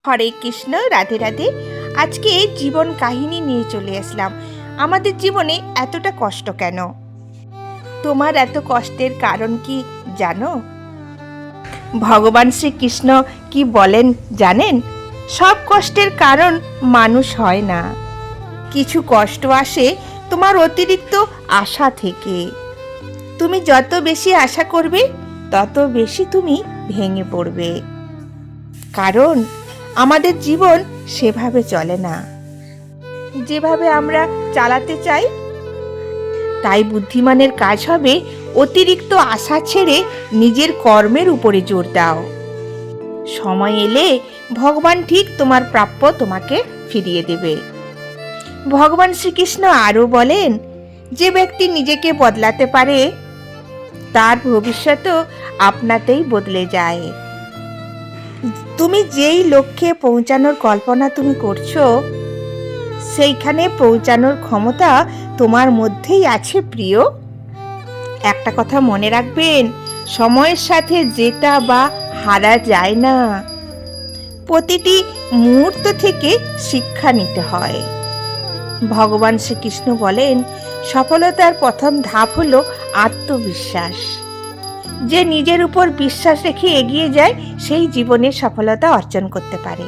হরে কৃষ্ণ, রাধে রাধে। আজকে জীবন কাহিনী নিয়ে চলে আসলাম। আমাদের জীবনে এতটা কষ্ট কেন? তোমার এত কষ্টের কারণ কি জানো? ভগবান শ্রীকৃষ্ণ কি বলেন জানেন? সব কষ্টের কারণ মানুষ হয় না। কিছু কষ্ট আসে তোমার অতিরিক্ত আশা থেকে। তুমি যত বেশি আশা করবে তত বেশি তুমি ভেঙে পড়বে। কারণ আমাদের জীবন সেভাবে চলে না, যেভাবে আমরা চালাতে চাই। তাই বুদ্ধিমানের কাজ হবে অতিরিক্ত আশা ছেড়ে নিজের কর্মের উপরে জোর দাও। সময় এলে ভগবান ঠিক তোমার প্রাপ্য তোমাকে ফিরিয়ে দেবে। ভগবান শ্রীকৃষ্ণ আরও বলেন, যে ব্যক্তি নিজেকে বদলাতে পারে তার ভবিষ্যৎও আপনাতেই বদলে যায়। তুমি যেই লক্ষ্যে পৌঁছানোর কল্পনা তুমি করছো, সেইখানে পৌঁছানোর ক্ষমতা তোমার মধ্যেই আছে প্রিয়। একটা কথা মনে রাখবেন, সময়ের সাথে জেতা বা হারা যায় না। প্রতিটি মুহূর্ত থেকে শিক্ষা নিতে হয়। ভগবান শ্রীকৃষ্ণ বলেন, সফলতার প্রথম ধাপ হলো আত্মবিশ্বাস। যে নিজের উপর বিশ্বাস রেখে এগিয়ে যায় সেই জীবনে সফলতা অর্জন করতে পারে।